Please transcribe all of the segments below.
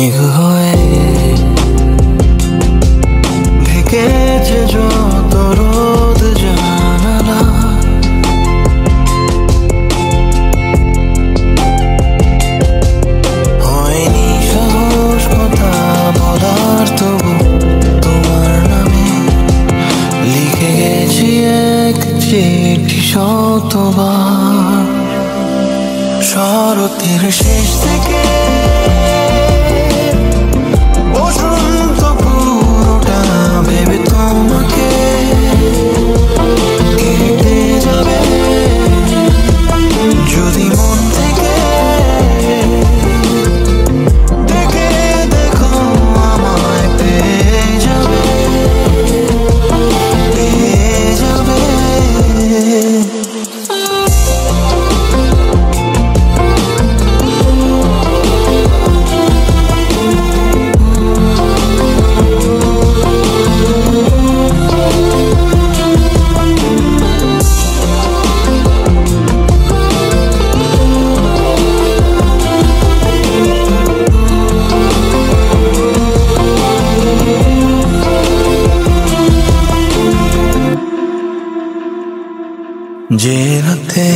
মেঘ হয়ে ঢেকেছে যত রোদ জানালা, হয়নি সাহস কথা বলার, তবু তোমার নামে লিখে গেছি এক চিঠি শতবার। শরতের শেষ থেকে বসন্ত পুরোটা ভেবে তোমাকে কেটে যাবে, যদি মন থেকে দেখে দেখো আমায় পেয়ে যাবে, পেয়ে যাবে। যে রাতে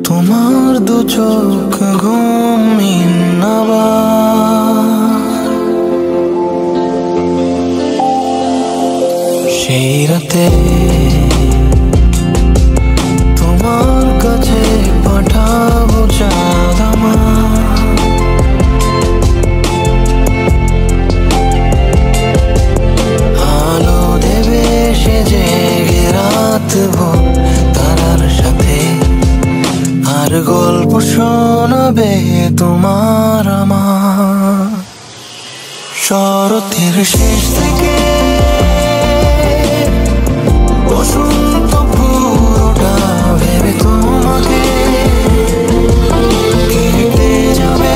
তোমার দু চোখ ঘুমিয়ে নাবার, সেই রাতে তোমার কাছে পাঠাবো চাঁদ আমার, আলো দেবে সে জেগে রাত ভোর তারার সাথে, আর গল্প শোনাবে তোমার আমার। শরতের শেষ থেকে বসন্ত পুরোটা ভেবে তোমাকে কেটে যাবে,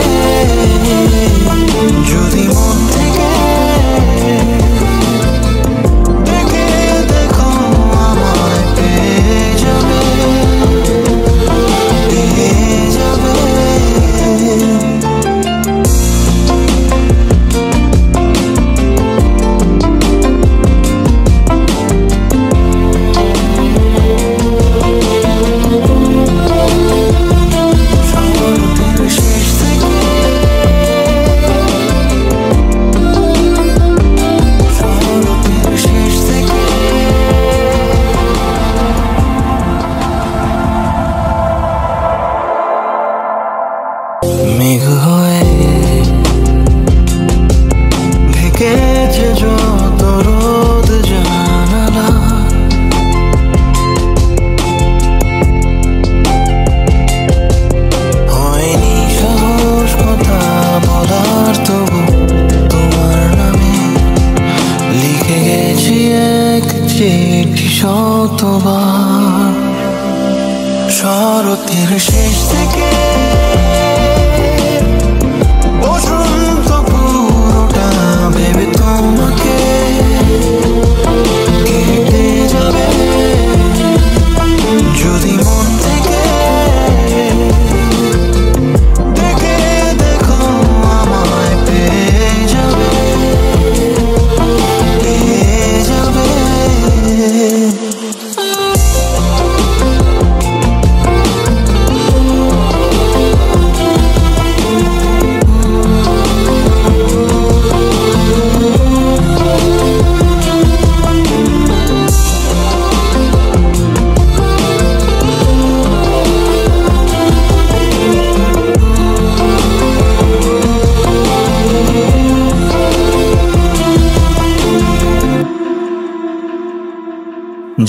যদি মন থেকে দেখে দেখো আমায় পেয়ে যাবে, পেয়ে যাবে। মেঘ হয়ে ঢেকেছে যত রোদ জানালা, হয়নি সাহস কথা বলার, তবু তোমার নামে লিখে গেছি এক চিঠি শতবার। শরতের শেষ থেকে বসন্ত পুরোটা ভেবে তোমাকে কেটে যাবে, যদি মন থেকে দেখে দেখো আমায় পেয়ে যাবে, পেয়ে যাবে।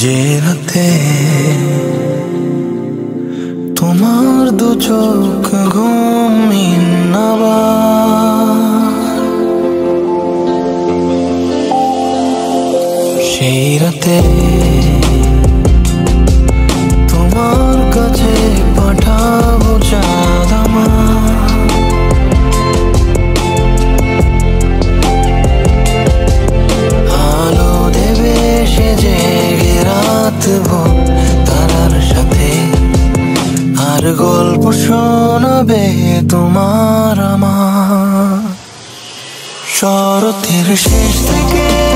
যে রাতে তোমার দু চোখ ঘুমিয়ে নাবার, সেই রাতে তোমার কাছে পাঠাবো চাঁদ আমার, আলো দেবে সে জেগে রাত ভোর তারার সাথে, আর গল্প শোনাবে তোমার আমার শরতের শেষ থেকে